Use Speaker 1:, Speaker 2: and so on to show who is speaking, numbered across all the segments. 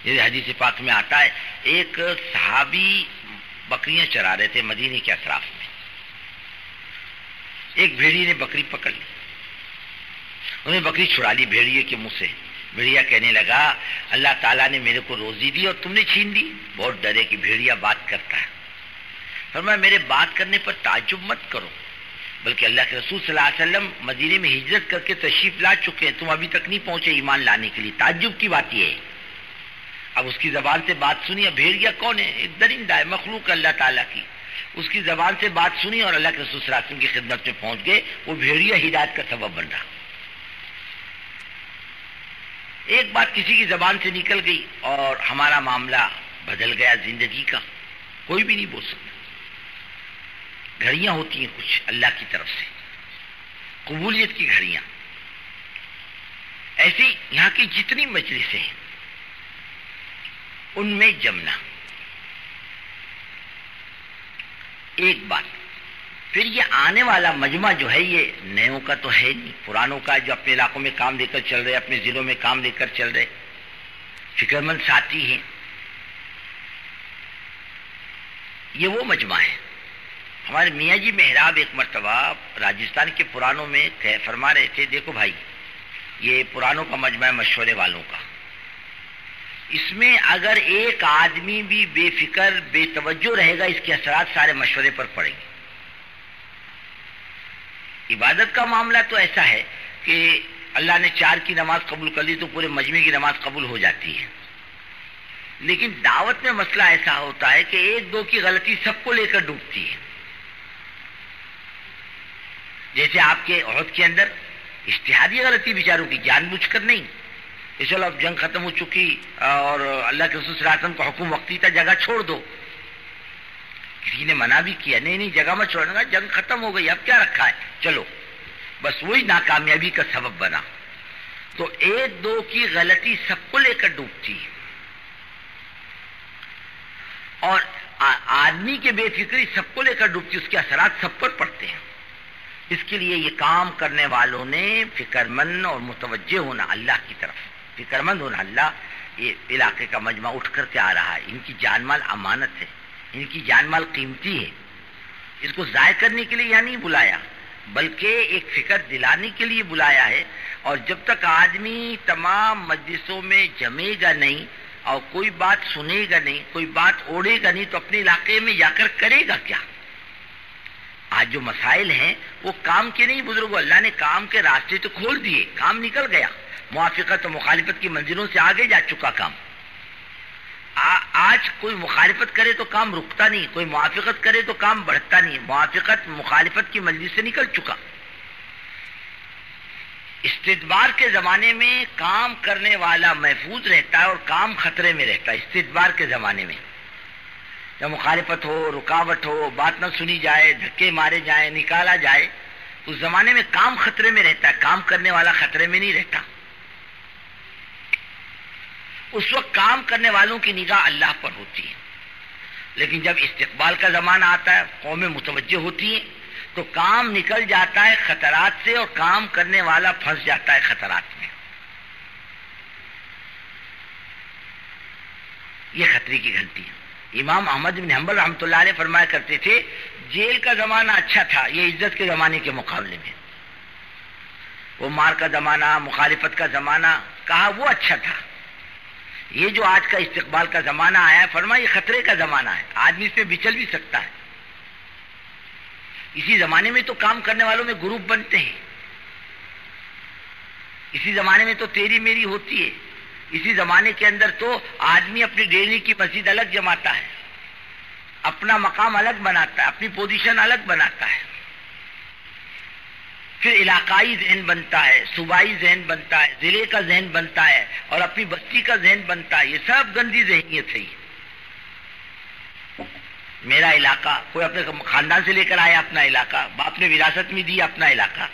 Speaker 1: یہ حدیث پاک میں آتا ہے، ایک صحابی بکریاں چرا رہے تھے مدینے کے اطراف میں، ایک بھیڑیے نے بکری پکڑ لی، انہوں نے بکری چھڑا لی بھیڑیے کے منہ سے۔ بھیڑیا کہنے لگا اللہ تعالیٰ نے میرے کو روزی دی اور تم نے چھین دی۔ بہت ڈرے کہ بھیڑیا بات کرتا ہے، فرمایا میرے بات کرنے پر تعجب مت کرو، بلکہ اللہ کے رسول صلی اللہ علیہ وسلم مدینے میں ہجرت کر کے تشریف لا چکے ہیں، تم ابھی تک نہیں پہنچے ایمان لانے کے لیے، تعجب کی بات یہ ہے۔ اب اس کی زبان سے بات سنی، اب بھیڑیا کون ہے؟ ایک درندہ ہے، مخلوق اللہ تعالیٰ کی، اس کی زبان سے بات سنی اور اللہ کے رسول صلی اللہ علیہ وسلم کی خدمت میں پہنچ گئے، وہ بھیڑیا ہدایت کا سبب بن رہا۔ ایک بات کسی کی زبان سے نکل گئی اور ہمارا معاملہ بدل گیا زندگی کا، کوئی بھی نہیں بول سکتا۔ گھڑیاں ہوتی ہیں کچھ اللہ کی طرف سے، قبولیت کی گھڑیاں۔ ایسی یہاں کی جتنی مجلسیں ہیں ان میں جمنا ایک بات۔ پھر یہ آنے والا مجمع جو ہے یہ نیوں کا تو ہے نہیں، پرانوں کا، جو اپنے علاقوں میں کام لے کر چل رہے، اپنے ضلعوں میں کام لے کر چل رہے، فکر مند ساتھی ہیں، یہ وہ مجمع ہے۔ ہمارے میاں جی محراب ایک مرتبہ راجستھان کے پرانوں میں فرما رہے تھے، دیکھو بھائی یہ پرانوں کا مجمع ہے، مشورے والوں کا، اس میں اگر ایک آدمی بھی بے فکر بے توجہ رہے گا اس کے اثرات سارے مشورے پر پڑیں گے۔ عبادت کا معاملہ تو ایسا ہے کہ اللہ نے 4 کی نماز قبول کر لی تو پورے مجمع کی نماز قبول ہو جاتی ہے، لیکن دعوت میں مسئلہ ایسا ہوتا ہے کہ 1-2 کی غلطی سب کو لے کر ڈوبتی ہے۔ جیسے آپ کے عہد کے اندر اجتہادی غلطی بیچاروں کی، جان بوجھ کر نہیں، چلو اب جنگ ختم ہو چکی اور اللہ کے رسول صلی اللہ علیہ وسلم کا حکم وقتی تھا، جگہ چھوڑ دو، کسی نے منع بھی کیا، نہیں جگہ میں چھوڑنے کا، جنگ ختم ہو گئی اب کیا رکھا ہے، چلو، بس وہی ناکامیابی کا سبب بنا۔ تو 1-2 کی غلطی سب کو لے کر ڈوبتی ہے، اور آدمی کے بے فکری سب کو لے کر ڈوبتی، اس کے اثرات سب پر پڑتے ہیں۔ اس کے لیے یہ کام کرنے والوں نے فکر مند اور متوجہ ہونا اللہ کی طرف، فکر مند ہونا، اللہ یہ علاقے کا مجمع اٹھ کر کے آ رہا ہے، ان کی جان مال امانت ہے، ان کی جان مال قیمتی ہے، اس کو ضائع کرنے کے لیے یہاں نہیں بلایا بلکہ ایک فکر دلانے کے لیے بلایا ہے۔ اور جب تک آدمی تمام مجلسوں میں جمے گا نہیں اور کوئی بات سنے گا نہیں، کوئی بات اوڑے گا نہیں، تو اپنے علاقے میں جا کر کرے گا کیا؟ آج جو مسائل ہیں وہ کام کے نہیں، بزرگوں اللہ نے کام کے راستے تو کھول دیے، کام نکل گیا، موافقت و مخالفت کی منزلوں سے آگے جا چکا کام۔ آج کوئی مخالفت کرے تو کام رکتا نہیں، کوئی موافقت کرے تو کام بڑھتا نہیں، موافقت مخالفت کی منزل سے نکل چکا۔ استدبار کے زمانے میں کام کرنے والا محفوظ رہتا ہے اور کام خطرے میں رہتا ہے۔ استدبار کے زمانے میں جب مخالفت ہو، رکاوٹ ہو، بات نہ سنی جائے، دھکے مارے جائیں، نکالا جائے، اس زمانے میں کام خطرے میں رہتا ہے، کام کرنے والا خطرے میں نہیں رہتا۔ اس وقت کام کرنے والوں کی نگاہ اللہ پر ہوتی ہے، لیکن جب استقبال کا زمانہ آتا ہے، قومیں متوجہ ہوتی ہیں، تو کام نکل جاتا ہے خطرات سے اور کام کرنے والا پھنس جاتا ہے خطرات میں۔ یہ خطرے کی گھنٹی ہے۔ امام احمد بن حنبل رحمۃ اللہ علیہ فرمایا کرتے تھے، جیل کا زمانہ اچھا تھا یہ عزت کے زمانے کے مقابلے میں، وہ مار کا زمانہ، مخالفت کا زمانہ، کہا وہ اچھا تھا۔ یہ جو آج کا استقبال کا زمانہ آیا ہے، فرمایا یہ خطرے کا زمانہ ہے، آدمی اس میں بچل بھی سکتا ہے۔ اسی زمانے میں تو کام کرنے والوں میں گروپ بنتے ہیں، اسی زمانے میں تو تیری میری ہوتی ہے، اسی زمانے کے اندر تو آدمی اپنی ڈیری کی مسجد الگ جماتا ہے، اپنا مقام الگ بناتا ہے، اپنی پوزیشن الگ بناتا ہے، پھر علاقائی ذہن بنتا ہے، صوبائی ذہن بنتا ہے، ضلع کا ذہن بنتا ہے، اور اپنی بستی کا ذہن بنتا ہے۔ یہ سب گندی ذہنیت ہے۔ میرا علاقہ، کوئی اپنے خاندان سے لے کر آیا اپنا علاقہ، باپ نے وراثت میں دیا اپنا علاقہ،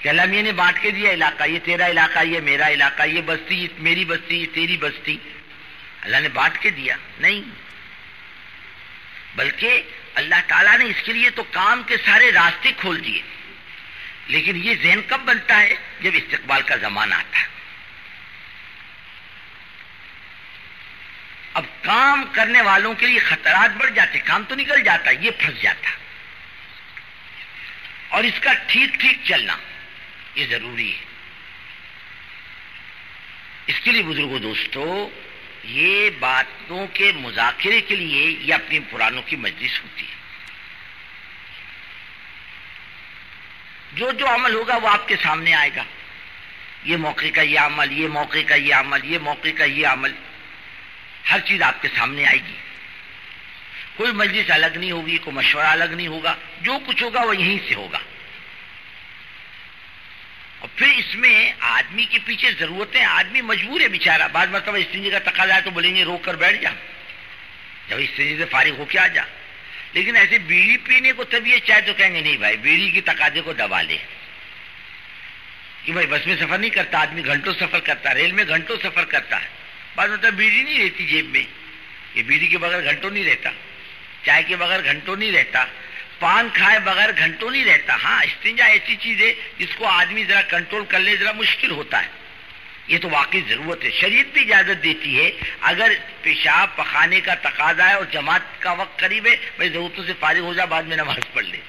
Speaker 1: کہ اللہ میاں نے بانٹ کے دیا علاقہ، یہ تیرا علاقہ، یہ میرا علاقہ، یہ بستی یہ میری بستی، یہ تیری بستی، اللہ نے بانٹ کے دیا نہیں، بلکہ اللہ تعالیٰ نے اس کے لیے تو کام کے سارے راستے کھول دیے۔ لیکن یہ ذہن کب بنتا ہے؟ جب استقبال کا زمانہ آتا ہے۔ کام کرنے والوں کے لیے خطرات بڑھ جاتے، کام تو نکل جاتا، یہ پھنس جاتا، اور اس کا ٹھیک ٹھیک چلنا یہ ضروری ہے۔ اس کے لیے بزرگوں دوستو، یہ باتوں کے مذاکرے کے لیے یہ اپنی پرانوں کی مجلس ہوتی ہے۔ جو جو عمل ہوگا وہ آپ کے سامنے آئے گا، یہ موقع کا یہ عمل، یہ موقع کا یہ عمل، یہ موقع کا یہ عمل، ہر چیز آپ کے سامنے آئے گی۔ کوئی مجلس الگ نہیں ہوگی، کوئی مشورہ الگ نہیں ہوگا، جو کچھ ہوگا وہ یہیں سے ہوگا۔ اور پھر اس میں آدمی کے پیچھے ضرورتیں، آدمی مجبور ہے بیچارہ، بعض مرتبہ استنجے کا تقاضا ہے تو بولیں گے روک کر بیٹھ جا، جب استنجے سے فارغ ہو کے آ جا۔ لیکن ایسے بیڑی پینے کو طبیعت چاہے تو کہیں گے نہیں بھائی، بیڑی کی تقاضے کو دبا لے، کہ بھائی بس میں سفر نہیں کرتا آدمی، گھنٹوں سفر کرتا، ریل میں گھنٹوں سفر کرتا ہے، بعض مطلب بیڑی نہیں رہتی جیب میں، یہ بیڑی کے بغیر گھنٹوں نہیں رہتا، چائے کے بغیر گھنٹوں نہیں رہتا، پان کھائے بغیر گھنٹوں نہیں رہتا۔ ہاں استنجا ایسی چیز ہے جس کو آدمی ذرا کنٹرول کر لے ذرا مشکل ہوتا ہے، یہ تو واقعی ضرورت ہے۔ شریعت بھی اجازت دیتی ہے اگر پیشاب پخانے کا تقاضا ہے اور جماعت کا وقت قریب ہے، بھائی ضرورتوں سے فارغ ہو جا، بعد میں نماز پڑھ لے۔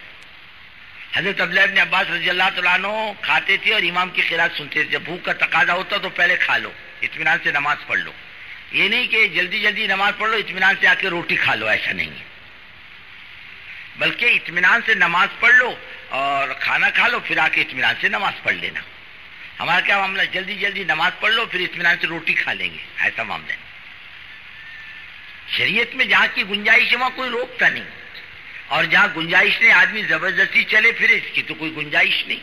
Speaker 1: حضرت عبداللہ ابن عباس رضی اللہ تعالیٰ عنہ کھاتے تھے اور امام کی قرات سنتے تھے، جب بھوک کا تقاضا ہوتا تو پہلے کھا لو، اطمینان سے نماز پڑھ لو، یہ نہیں کہ جلدی جلدی نماز پڑھ لو اطمینان سے آ کے روٹی کھا لو، ایسا نہیں ہے، بلکہ اطمینان سے نماز پڑھ لو اور کھانا کھا لو، پھر آ کے اطمینان سے نماز پڑھ لینا۔ ہمارا کیا معاملہ، جلدی جلدی نماز پڑھ لو پھر اطمینان سے روٹی کھا لیں گے، ایسا معاملہ ہے۔ شریعت میں جہاں کی گنجائش ہے وہاں کوئی روکتا نہیں، اور جہاں گنجائش نہیں آدمی زبردستی چلے پھر اس کی تو کوئی گنجائش نہیں۔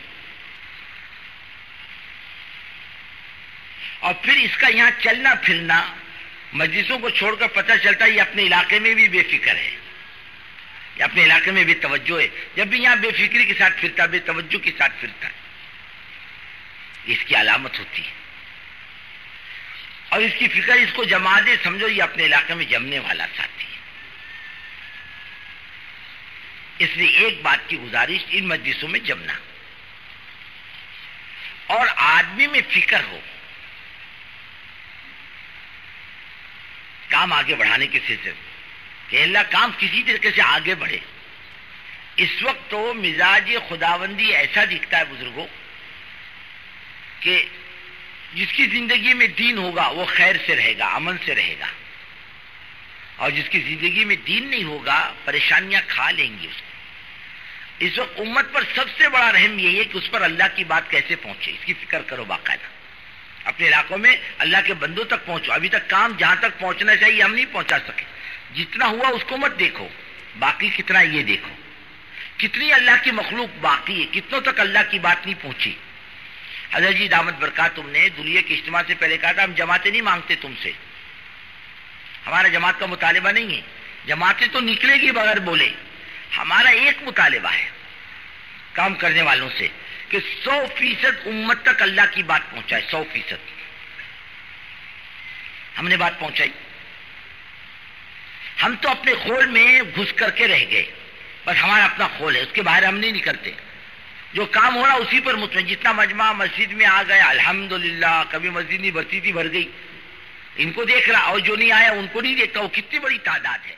Speaker 1: اور پھر اس کا یہاں چلنا پھرنا، مجلسوں کو چھوڑ کر پتہ چلتا ہے یہ اپنے علاقے میں بھی بے فکر ہے، یہ اپنے علاقے میں بے توجہ ہے، جب بھی یہاں بے فکری کے ساتھ پھرتا، بے توجہ کے ساتھ پھرتا ہے، اس کی علامت ہوتی ہے۔ اور اس کی فکر اس کو جما دے، سمجھو یہ اپنے علاقے میں جمنے والا ساتھی ہے۔ اس لیے ایک بات کی گزارش، ان مجلسوں میں جمنا اور آدمی میں فکر ہو کام آگے بڑھانے کے سلسلے کہ اللہ کام کسی طریقے سے آگے بڑھے۔ اس وقت تو مزاج خداوندی ایسا دکھتا ہے بزرگوں کہ جس کی زندگی میں دین ہوگا وہ خیر سے رہے گا، امن سے رہے گا، اور جس کی زندگی میں دین نہیں ہوگا پریشانیاں کھا لیں گی اس کو۔ اس وقت امت پر سب سے بڑا رحم یہی ہے کہ اس پر اللہ کی بات کیسے پہنچے، اس کی فکر کرو باقاعدہ، اپنے علاقوں میں اللہ کے بندوں تک پہنچو۔ ابھی تک کام جہاں تک پہنچنا چاہیے ہم نہیں پہنچا سکے، جتنا ہوا اس کو مت دیکھو، باقی کتنا یہ دیکھو، کتنی اللہ کی مخلوق باقی ہے، کتنوں تک اللہ کی بات نہیں پہنچی۔ حضرت جی دامت برکاتہم نے دلیہ کے اجتماع سے پہلے کہا تھا ہم جماعتیں نہیں مانگتے تم سے، ہمارا جماعت کا مطالبہ نہیں ہے، جماعتیں تو نکلے گی بغیر بولے، ہمارا ایک مطالبہ ہے کام کرنے والوں سے کہ 100% امت تک اللہ کی بات پہنچائے، 100%۔ ہم نے بات پہنچائی، ہم تو اپنے خول میں گھس کر کے رہ گئے، بس ہمارا اپنا خول ہے، اس کے باہر ہم نہیں نکلتے، جو کام ہو رہا اسی پر مطمئن۔ جتنا مجمع مسجد میں آ گیا الحمدللہ، کبھی مسجد نہیں بھرتی تھی بھر گئی، ان کو دیکھ رہا، اور جو نہیں آیا ان کو نہیں دیکھتا، وہ کتنی بڑی تعداد ہے۔